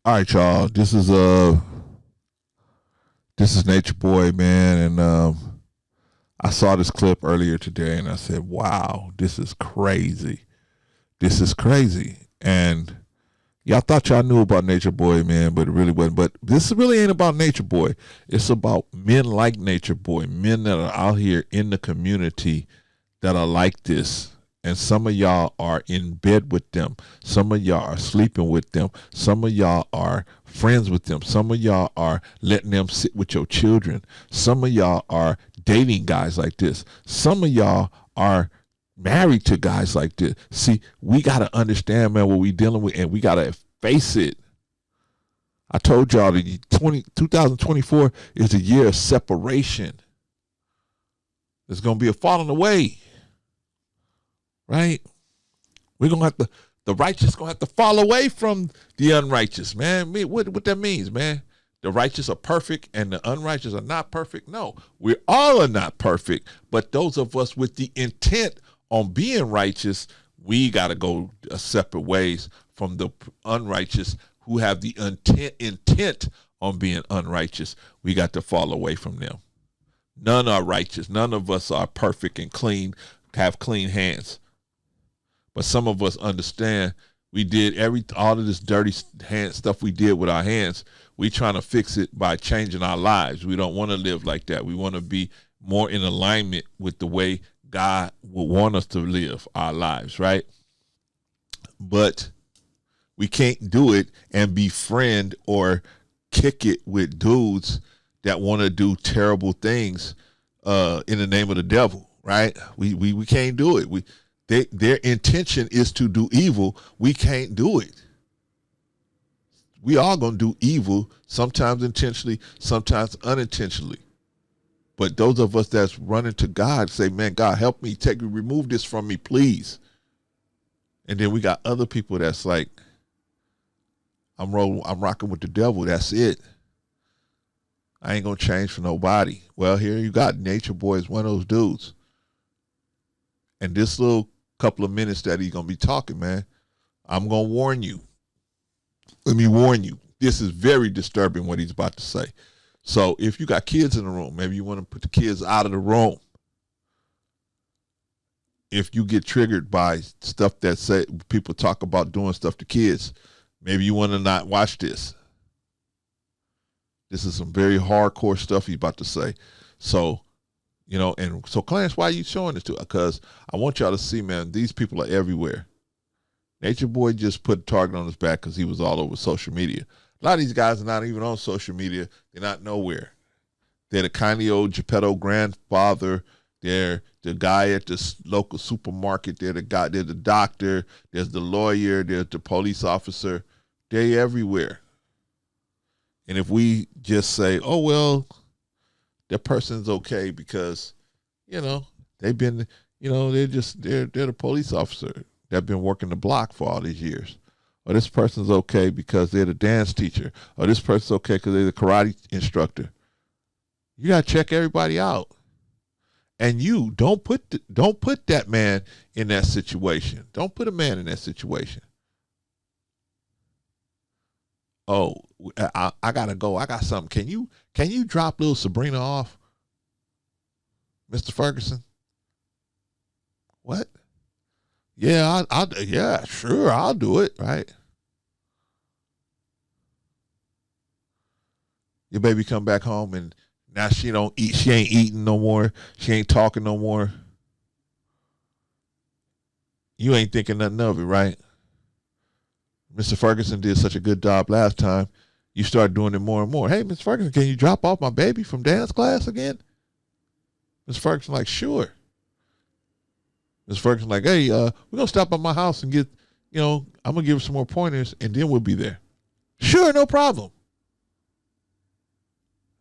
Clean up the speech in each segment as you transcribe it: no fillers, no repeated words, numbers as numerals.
All right, y'all. This is Nature Boy, man, and I saw this clip earlier today, and I said, "Wow, this is crazy. This is crazy." And y'all thought y'all knew about Nature Boy, man, but it really wasn't. But this really ain't about Nature Boy. It's about men like Nature Boy, men that are out here in the community that are like this. And some of y'all are in bed with them. Some of y'all are sleeping with them. Some of y'all are friends with them. Some of y'all are letting them sit with your children. Some of y'all are dating guys like this. Some of y'all are married to guys like this. See, we got to understand, man, what we dealing with, and we got to face it. I told y'all that 2024 is a year of separation. There's going to be a falling away. Right? We're gonna have to, the righteous gonna have to fall away from the unrighteous, man. What that means, man? The righteous are perfect and the unrighteous are not perfect. No, we all are not perfect, but those of us with the intent on being righteous, we gotta go separate ways from the unrighteous who have the intent on being unrighteous. We got to fall away from them. None are righteous. None of us are perfect and clean, have clean hands. But some of us understand we did all of this dirty hand stuff we did with our hands. We trying to fix it by changing our lives. We don't want to live like that. We want to be more in alignment with the way God would want us to live our lives, right? But we can't do it and befriend or kick it with dudes that want to do terrible things in the name of the devil, right? We can't do it. Their intention is to do evil. We can't do it. We all gonna do evil, sometimes intentionally, sometimes unintentionally. But those of us that's running to God say, "Man, God, help me, remove this from me, please." And then we got other people that's like, I'm rocking with the devil. That's it. I ain't gonna change for nobody. Well, here you got Nature Boy is one of those dudes. And this little couple of minutes that he's gonna be talking, man, I'm gonna warn you. Let me warn you. This is very disturbing what he's about to say. So if you got kids in the room, maybe you want to put the kids out of the room. If you get triggered by stuff that say people talk about doing stuff to kids, maybe you want to not watch this. This is some very hardcore stuff he's about to say. So, and so Clarence, why are you showing this to? Because I want y'all to see, man, these people are everywhere. Nature Boy just put a target on his back because he was all over social media. A lot of these guys are not even on social media. They're not nowhere. They're the kindly old Geppetto grandfather. They're the guy at the local supermarket. They're the guy. They're the doctor. There's the lawyer. There's the police officer. They're everywhere. And if we just say, "Oh well, that person's okay because, they've been, they're the police officer that's been working the block for all these years," or this person's okay because they're the dance teacher, or this person's okay because they're the karate instructor. You gotta check everybody out, and you don't put that man in that situation. Don't put a man in that situation. Oh, I gotta go. I got something. Can you drop little Sabrina off, Mr. Ferguson? What? Yeah, yeah, sure, I'll do it. Right? Your baby come back home and now she don't eat. She ain't eating no more. She ain't talking no more. You ain't thinking nothing of it, right? Mr. Ferguson did such a good job last time. You start doing it more and more. "Hey, Mr. Ferguson, can you drop off my baby from dance class again?" Mr. Ferguson like, "Sure." Mr. Ferguson like, "Hey, we're going to stop at my house and get, I'm going to give her some more pointers and then we'll be there." "Sure, no problem."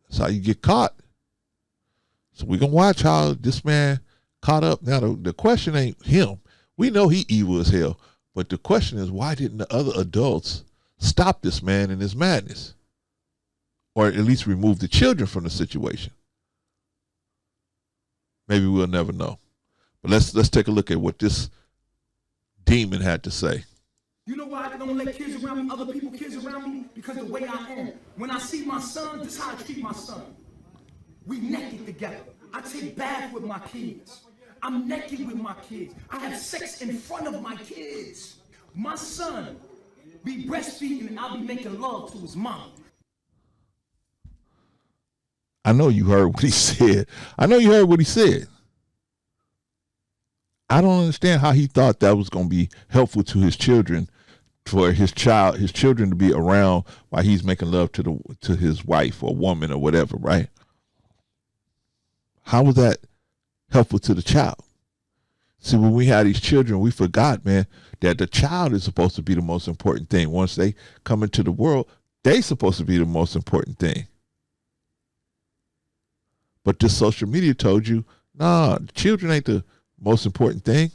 That's how you get caught. So we're going to watch how this man caught up. Now, the question ain't him. We know he evil as hell. But the question is, why didn't the other adults stop this man in his madness? Or at least remove the children from the situation? Maybe we'll never know. But let's take a look at what this demon had to say. You know why I don't let kids around me, other people, kids around me? Because the way I am. When I see my son, this is how I treat my son. We naked together. I take baths with my kids. I'm naked with my kids. I have sex in front of my kids. My son be breastfeeding and I'll be making love to his mom. I know you heard what he said. I know you heard what he said. I don't understand how he thought that was going to be helpful to his children, for his children to be around while he's making love to his wife or woman or whatever, right? How was that helpful to the child? See, when we had these children, we forgot, man, that the child is supposed to be the most important thing. Once they come into the world, they're supposed to be the most important thing. But this social media told you, nah, children ain't the most important thing.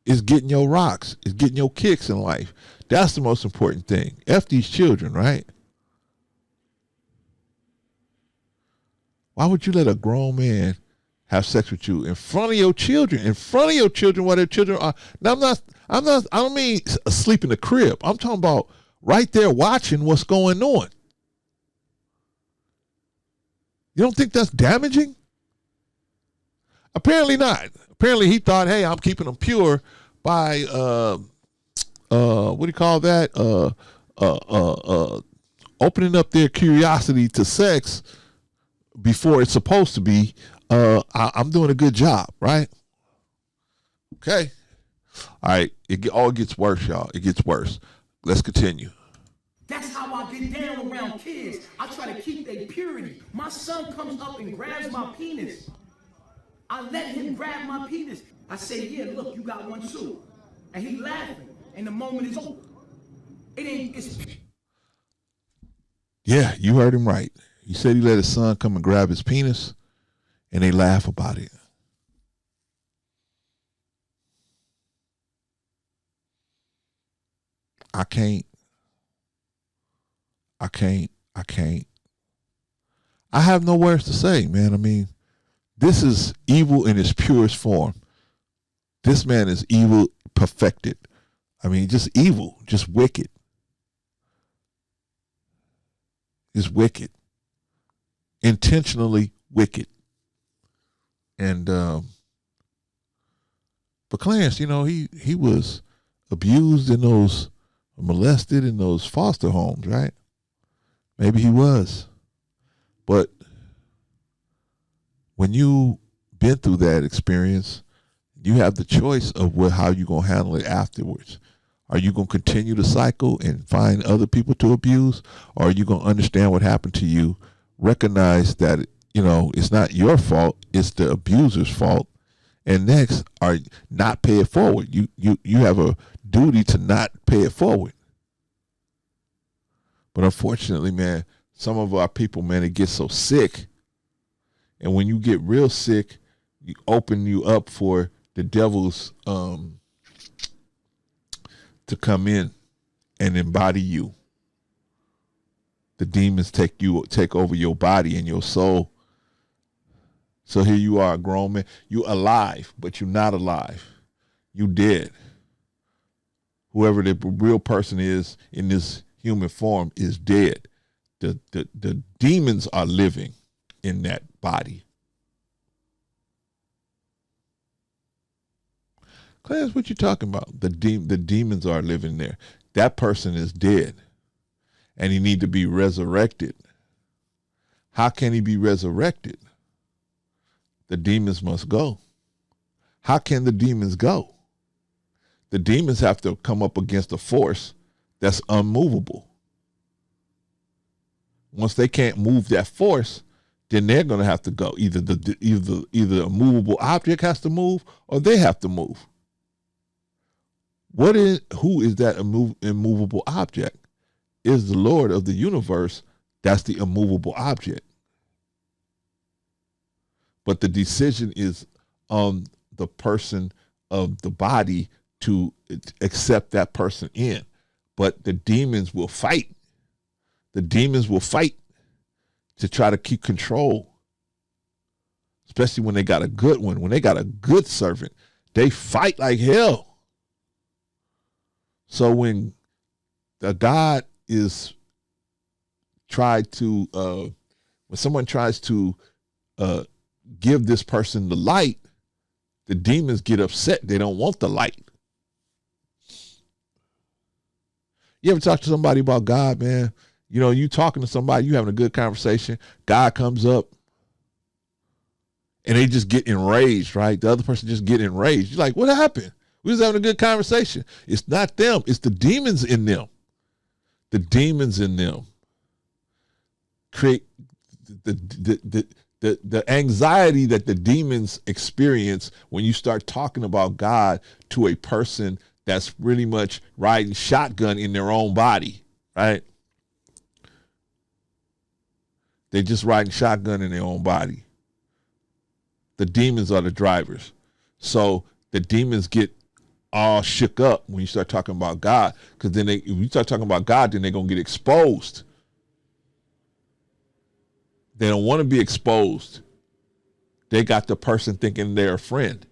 It's getting your rocks. It's getting your kicks in life. That's the most important thing. F these children, right? Why would you let a grown man have sex with you in front of your children? In front of your children while their children are. Now, I don't mean asleep in the crib. I'm talking about right there watching what's going on. You don't think that's damaging? Apparently not. Apparently he thought, hey, I'm keeping them pure by what do you call that? Opening up their curiosity to sex before it's supposed to be. I'm doing a good job, right? Okay. All right. It all gets worse, y'all. It gets worse. Let's continue. That's how I get down around kids. I try to keep their purity. My son comes up and grabs my penis. I let him grab my penis. I say, yeah, look, you got one too. And he laughing. And the moment is over. It's... Yeah, you heard him right. He said he let his son come and grab his penis, and they laugh about it. I can't. I have no words to say, man. I mean, this is evil in its purest form. This man is evil perfected. I mean, just evil, just wicked. Is wicked. Intentionally wicked. And but Clarence, you know, he was abused in those, molested in those foster homes, right? Maybe he was. But when you been through that experience, you have the choice of how you're going to handle it afterwards. Are you going to continue the cycle and find other people to abuse? Or are you going to understand what happened to you, recognize that, you know, it's not your fault, it's the abuser's fault, and next, are not pay it forward. You have a duty to not pay it forward. But unfortunately, man, some of our people, man, it gets so sick. And when you get real sick, you open you up for the devil's to come in and embody you. The demons take over your body and your soul. So here you are, a grown man. You alive, but you're not alive. You dead. Whoever the real person is in this human form is dead. The demons are living in that body. Clarence, what you talking about? The demons are living there. That person is dead, and he need to be resurrected. How can he be resurrected? The demons must go. How can the demons go? The demons have to come up against a force that's unmovable. Once they can't move that force, then they're going to have to go. Either a movable object has to move, or they have to move. Who is that immovable object? Is the Lord of the universe. That's the immovable object. But the decision is on the person of the body to accept that person in. But the demons will fight. The demons will fight to try to keep control. Especially when they got a good one. When they got a good servant, they fight like hell. So when the God is tried to, when someone tries to give this person the light, the demons get upset. They don't want the light. You ever talk to somebody about God, man? You know, you talking to somebody, you having a good conversation. God comes up and they just get enraged, right? The other person just get enraged. You're like, what happened? We was having a good conversation. It's not them. It's the demons in them. The demons in them create the anxiety that the demons experience when you start talking about God to a person that's really much riding shotgun in their own body, right? They're just riding shotgun in their own body. The demons are the drivers. So the demons get all shook up when you start talking about God, because then if you start talking about God, then they're going to get exposed. They don't want to be exposed. They got the person thinking they're a friend.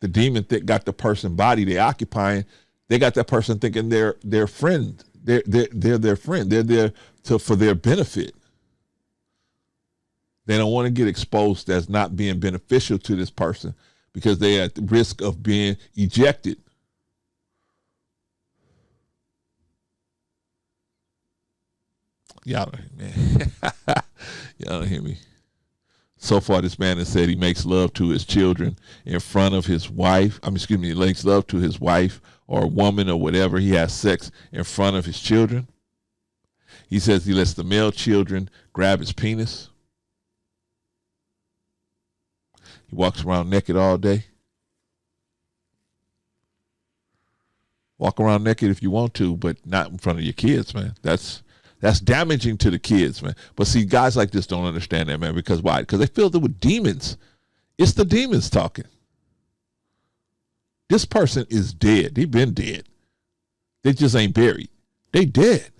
The demon got the person body they occupying. They got that person thinking they're their friend. They're their friend. They're there for their benefit. They don't want to get exposed as not being beneficial to this person because they're at the risk of being ejected. Y'all don't, man. Y'all don't hear me. So far, this man has said he makes love to his children in front of his wife. He makes love to his wife or a woman or whatever. He has sex in front of his children. He says he lets the male children grab his penis. He walks around naked all day. Walk around naked if you want to, but not in front of your kids, man. That's damaging to the kids, man. But see, guys like this don't understand that, man. Because why? Because they filled it with demons. It's the demons talking. This person is dead. They've been dead. They just ain't buried. They dead.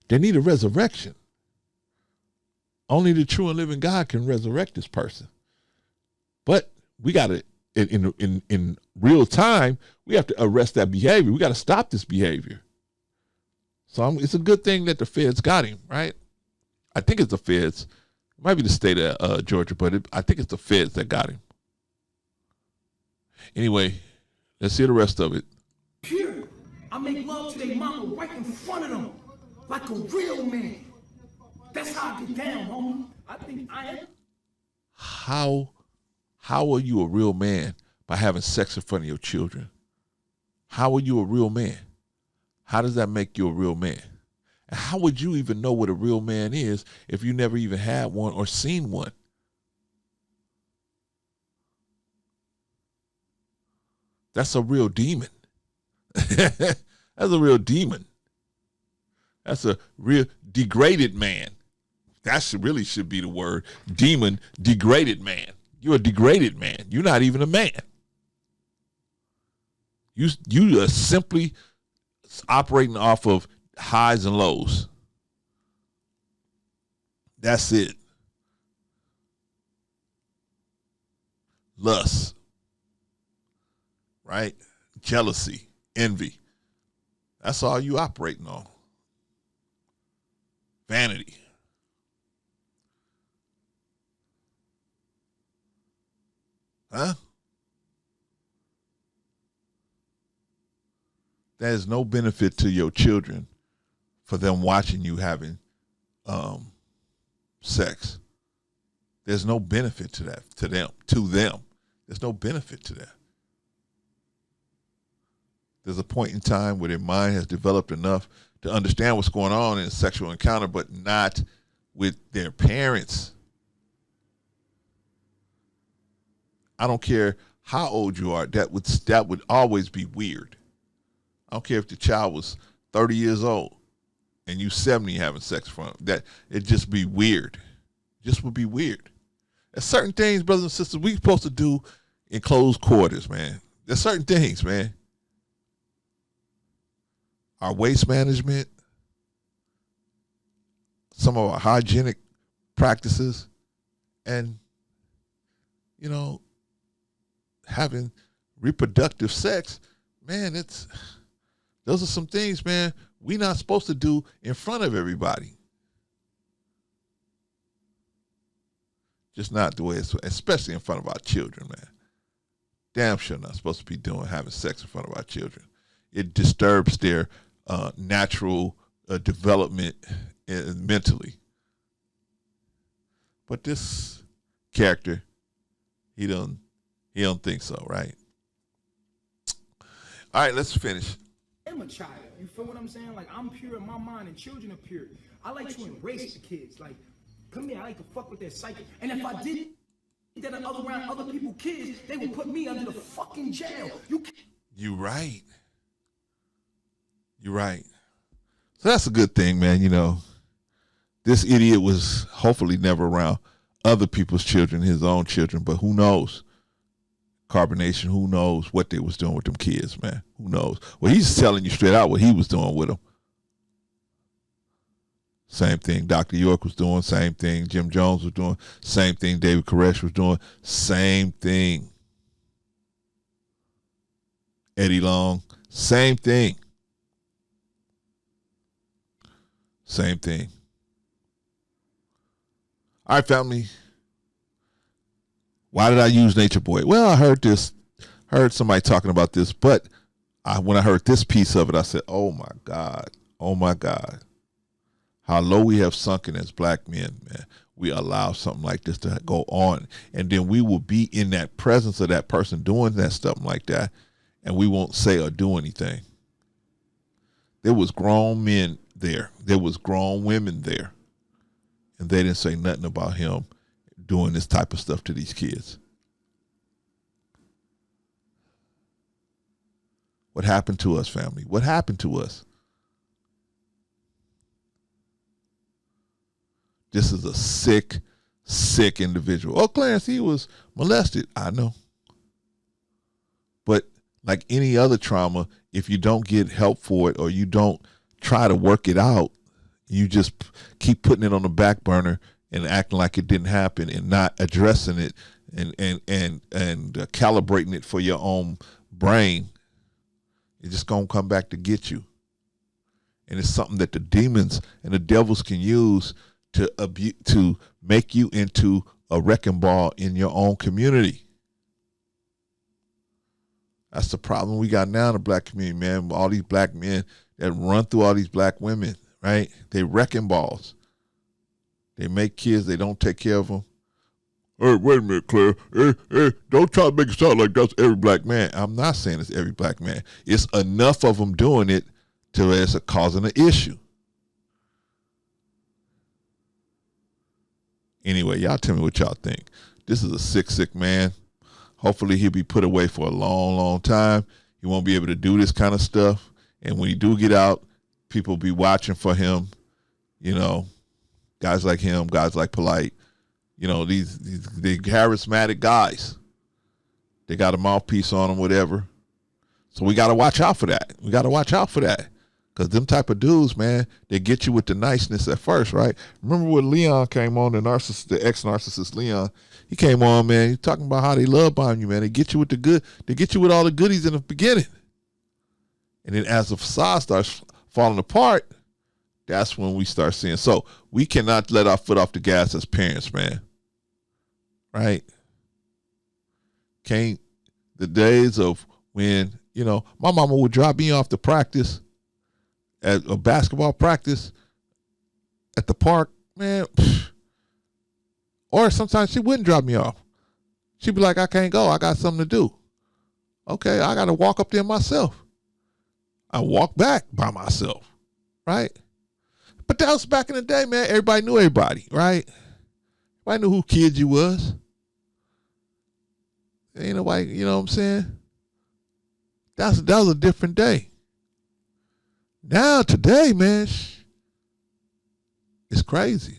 They need a resurrection. Only the true and living God can resurrect this person. But we got to, in real time, we have to arrest that behavior. We got to stop this behavior. So it's a good thing that the feds got him, right? I think it's the feds. It might be the state of Georgia, but I think it's the feds that got him. Anyway, let's hear the rest of it. Here, I make love to their mama right in front of them, like a real man. That's how I get down, homie. I think I am. How are you a real man by having sex in front of your children? How are you a real man? How does that make you a real man? And how would you even know what a real man is if you never even had one or seen one? That's a real demon. That's a real demon. That's a real degraded man. That really should be the word. Demon, degraded man. You're a degraded man. You're not even a man. You are simply operating off of highs and lows. That's it. Lust, right? Jealousy, envy. That's all you operating on. Vanity. Huh? There's no benefit to your children for them watching you having sex. There's no benefit to that, to them. There's no benefit to that. There's a point in time where their mind has developed enough to understand what's going on in a sexual encounter, but not with their parents. I don't care how old you are, that would always be weird. I don't care if the child was 30 years old and you 70 having sex from him. That it'd just be weird. Just would be weird. There's certain things, brothers and sisters, we're supposed to do in closed quarters, man. There's certain things, man. Our waste management, some of our hygienic practices, and, having reproductive sex man, those are some things, man, we not supposed to do in front of everybody. Just not the way it's, especially in front of our children, man. Damn sure not supposed to be having sex in front of our children. It disturbs their natural development mentally. But this character, he don't think so, right? All right, let's finish. I'm a child. You feel what I'm saying? Like, I'm pure in my mind and children are pure. I like to embrace the kids. Like, come here, I like to fuck with their psyche. And if I did that around other people's kids, they would put me under the fucking jail. You right. You're right. So that's a good thing, man. You know, this idiot was hopefully never around other people's children, his own children, but who knows? Carbonation, who knows what they was doing with them kids, man? Who knows? Well, he's telling you straight out what he was doing with them. Same thing Dr. York was doing, same thing Jim Jones was doing, same thing David Koresh was doing, same thing Eddie Long, same thing. Same thing. All right, family. Why did I use Nature Boy? Well, I heard somebody talking about this, but when I heard this piece of it, I said, oh my God, how low we have sunken as black men, man. We allow something like this to go on. And then we will be in that presence of that person doing that stuff like that, and we won't say or do anything. There was grown men there. There was grown women there. And they didn't say nothing about him doing this type of stuff to these kids. What happened to us, family? What happened to us? This is a sick, sick individual. Oh, Clarence, he was molested. I know. But like any other trauma, if you don't get help for it or you don't try to work it out, you just keep putting it on the back burner and acting like it didn't happen and not addressing it and calibrating it for your own brain, it's just going to come back to get you. And it's something that the demons and the devils can use to make you into a wrecking ball in your own community. That's the problem we got now in the black community, man. All these black men that run through all these black women, right? They wrecking balls. They make kids. They don't take care of them. Hey, wait a minute, Claire. Hey, don't try to make it sound like that's every black man. I'm not saying it's every black man. It's enough of them doing it till it's causing an issue. Anyway, y'all tell me what y'all think. This is a sick, sick man. Hopefully he'll be put away for a long, long time. He won't be able to do this kind of stuff. And when he do get out, people will be watching for him. You know, guys like him, guys like Polite. You know, these charismatic guys. They got a mouthpiece on them, whatever. So we got to watch out for that. We got to watch out for that. Because them type of dudes, man, they get you with the niceness at first, right? Remember when Leon came on, the ex-narcissist Leon, he came on, man, he's talking about how they love bomb you, man. They get you with the good, they get you with all the goodies in the beginning. And then as the facade starts falling apart, that's when we start seeing. So we cannot let our foot off the gas as parents, man. Right? The days of when, you know, my mama would drop me off to practice at a basketball practice at the park, man. Or sometimes she wouldn't drop me off. She'd be like, I can't go. I got something to do. Okay, I got to walk up there myself. I walk back by myself, right? But that was back in the day, man. Everybody knew everybody, right? Everybody knew who kid you was. Ain't nobody, you know what I'm saying? That was a different day. Now, today, man, it's crazy.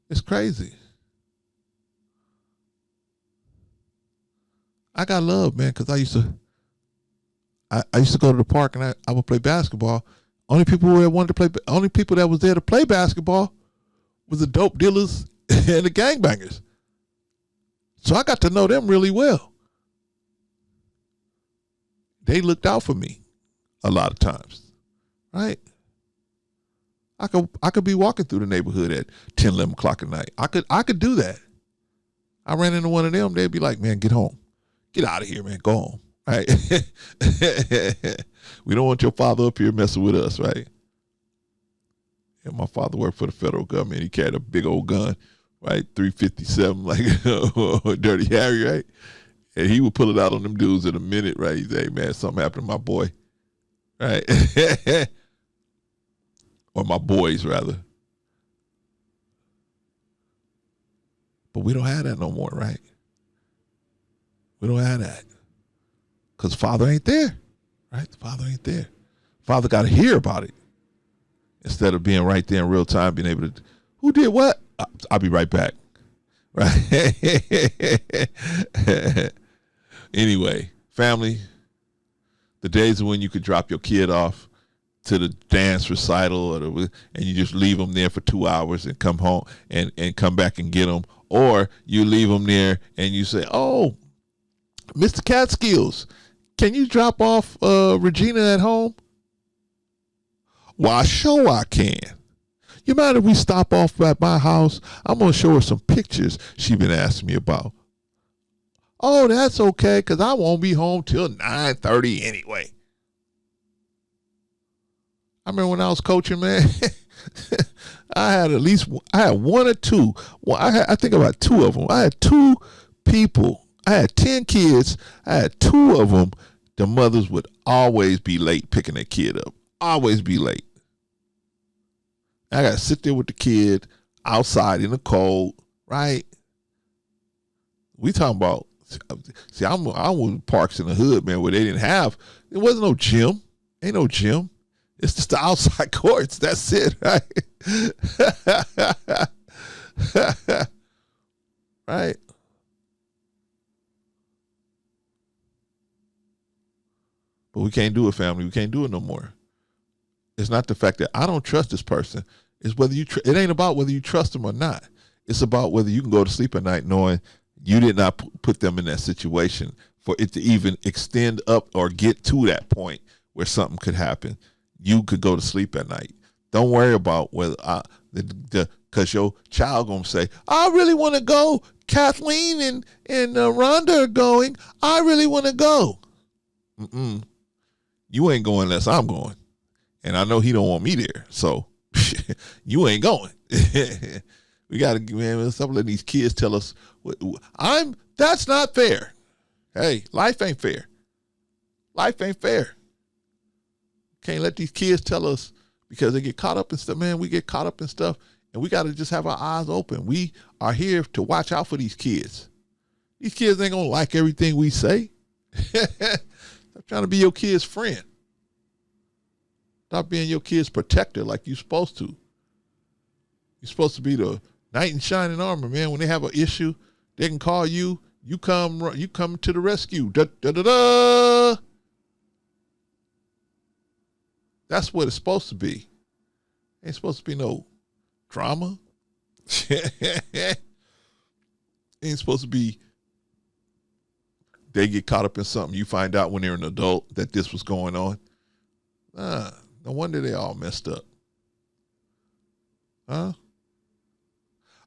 It's crazy. I got love, man, because I used to go to the park and I would play basketball. Only people that was there to play basketball was the dope dealers and the gangbangers. So I got to know them really well. they looked out for me a lot of times, right? I could be walking through the neighborhood at 10, 11 o'clock at night. I could do that. I ran into one of them. They'd be like, man, get home. Get out of here, man. Go home. Right? We don't want your father up here messing with us, right? And my father worked for the federal government. He carried a big old gun, right? 357, like Dirty Harry, right? And he would pull it out on them dudes in a minute, right? He'd say, hey, man, something happened to my boy, right? Or my boys, rather. But we don't have that no more, right? We don't have that. Because Father ain't there, right? The Father ain't there. Father got to hear about it instead of being right there in real time, being able to, who did what? I'll be right back, right? Anyway, family, the days when you could drop your kid off to the dance recital and you just leave them there for 2 hours and come home and come back and get them. Or you leave them there and you say, oh, Mr. Catskills, can you drop off Regina at home? Why, sure I can. You mind if we stop off at my house? I'm going to show her some pictures she been asking me about. Oh, that's okay, because I won't be home till 9:30 anyway. I remember when I was coaching, man, I had one or two. Well, I think about two of them. I had two people. I had 10 kids. I had two of them. The mothers would always be late picking their kid up. Always be late. I got to sit there with the kid outside in the cold, right? We talking about, see, I was parks in the hood, man, where there wasn't no gym. Ain't no gym. It's just the outside courts. That's it, right? Right? But we can't do it, family. We can't do it no more. It's not the fact that I don't trust this person. It's whether you. It ain't about whether you trust them or not. It's about whether you can go to sleep at night knowing you did not put them in that situation for it to even extend up or get to that point where something could happen. You could go to sleep at night. Don't worry about whether because your child gonna say, I really want to go. Kathleen and Rhonda are going. I really want to go. You ain't going unless I'm going. And I know he don't want me there. So you ain't going. We got to, man, stop letting these kids tell us, that's not fair. Hey, life ain't fair. Life ain't fair. Can't let these kids tell us because they get caught up in stuff, man. We get caught up in stuff and we got to just have our eyes open. We are here to watch out for these kids. These kids ain't going to like everything we say. Stop trying to be your kid's friend. Stop being your kid's protector like you're supposed to. You're supposed to be the knight in shining armor, man. When they have an issue, they can call you. You come to the rescue. Da, da, da, da. That's what it's supposed to be. Ain't supposed to be no drama. Ain't supposed to be they get caught up in something. You find out when they're an adult that this was going on. No wonder they all messed up. Huh?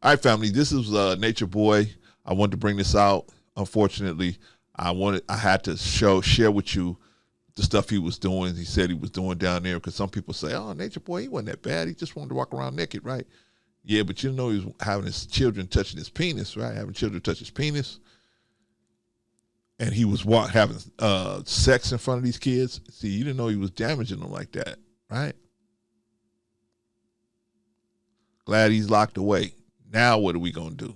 All right, family, this is Nature Boy. I wanted to bring this out. Unfortunately, I had to share with you the stuff he was doing. He said he was doing down there because some people say, oh, Nature Boy, he wasn't that bad. He just wanted to walk around naked, right? Yeah, but you know he was having his children touching his penis, right? Having children touch his penis. And he was having sex in front of these kids. See, you didn't know he was damaging them like that, right? Glad he's locked away. Now what are we going to do?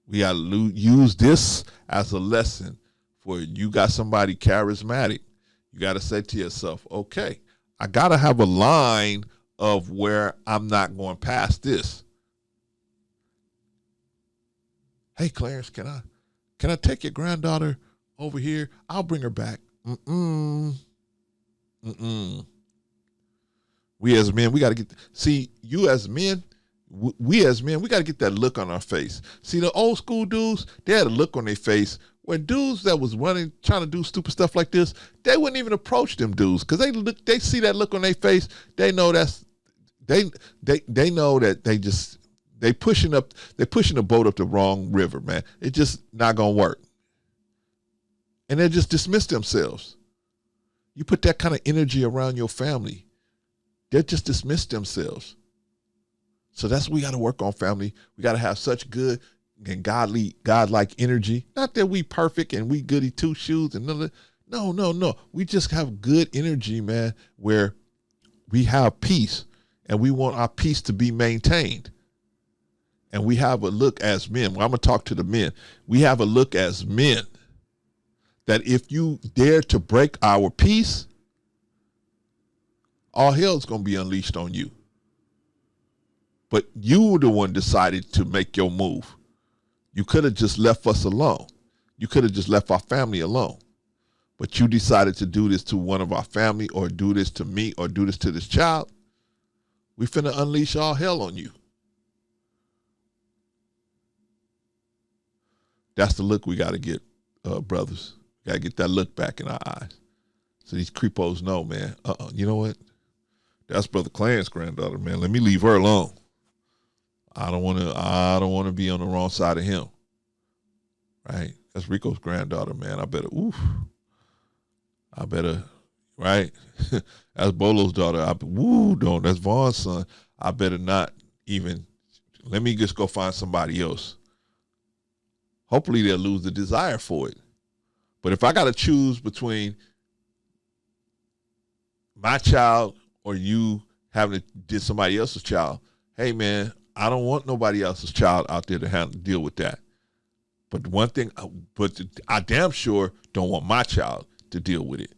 We got to use this as a lesson for you got somebody charismatic. You got to say to yourself, okay, I got to have a line of where I'm not going past this. Hey, Clarence, can I take your granddaughter over here? I'll bring her back. We as men, we got to you as men, we as men, we got to get that look on our face. See, the old school dudes, they had a look on their face when dudes that was running, trying to do stupid stuff like this, they wouldn't even approach them dudes because they see that look on their face. They know they know that they pushing the boat up the wrong river, man. It's just not gonna work, and they just dismiss themselves. You put that kind of energy around your family, they just dismiss themselves. So that's what we got to work on, family. We got to have such good and godlike energy. Not that we perfect and we goody two shoes and none of that. No. We just have good energy, man, where we have peace and we want our peace to be maintained. And we have a look as men. Well, I'm going to talk to the men. We have a look as men that if you dare to break our peace, all hell's going to be unleashed on you. But you were the one decided to make your move. You could have just left us alone. You could have just left our family alone. But you decided to do this to one of our family or do this to me or do this to this child. We finna unleash all hell on you. That's the look we got to get, brothers. We got to get that look back in our eyes. So these creepos know, man, you know what? That's Brother Clan's granddaughter, man. Let me leave her alone. I don't want to be on the wrong side of him. Right? That's Rico's granddaughter, man. I better, right? That's Bolo's daughter. That's Vaughn's son. I better not even, let me just go find somebody else. Hopefully they'll lose the desire for it. But if I got to choose between my child or you having to do somebody else's child, hey, man, I don't want nobody else's child out there to deal with that. But one thing, I damn sure don't want my child to deal with it.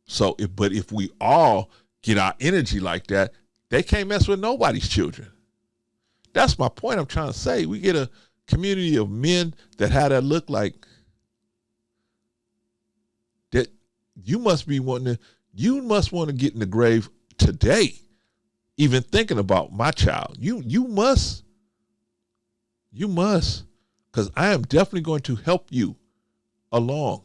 So, if we all get our energy like that, they can't mess with nobody's children. That's my point I'm trying to say. We get a community of men that have that look like that. You must want to get in the grave today, even thinking about my child. You must, because I am definitely going to help you along.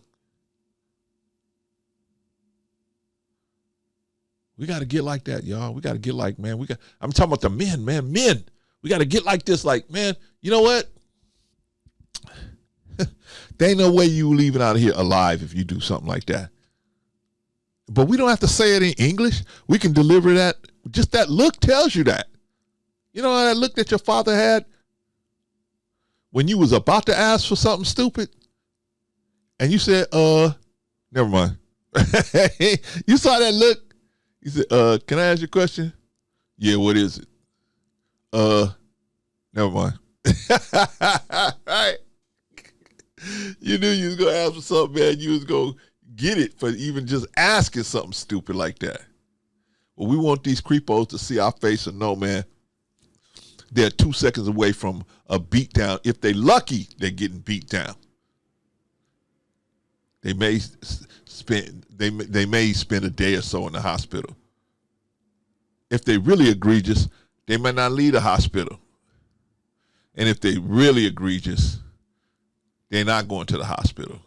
We got to get like that, y'all. We got to get like, man, I'm talking about the men, man. Men, we got to get like this, like, man, you know what? There ain't no way you leaving out of here alive if you do something like that. But we don't have to say it in English. We can deliver that. Just that look tells you that. You know that look that your father had when you was about to ask for something stupid? And you said, never mind. You saw that look? You said, can I ask you a question? Yeah, what is it? Never mind. Right? You knew you was going to ask for something, man. You was going to get it for even just asking something stupid like that. Well, we want these creepos to see our face and know, man, they're 2 seconds away from a beat down. If they lucky, they're getting beat down. They may spend a day or so in the hospital. If they really egregious, they may not leave the hospital. And if they really egregious, they're not going to the hospital.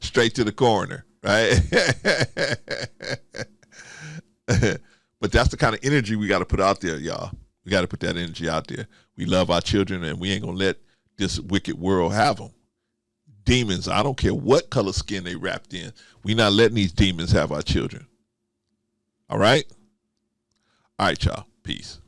Straight to the coroner, right? But that's the kind of energy we got to put out there, y'all. We got to put that energy out there. We love our children, and we ain't going to let this wicked world have them. Demons, I don't care what color skin they wrapped in. We not letting these demons have our children. All right? All right, y'all. Peace.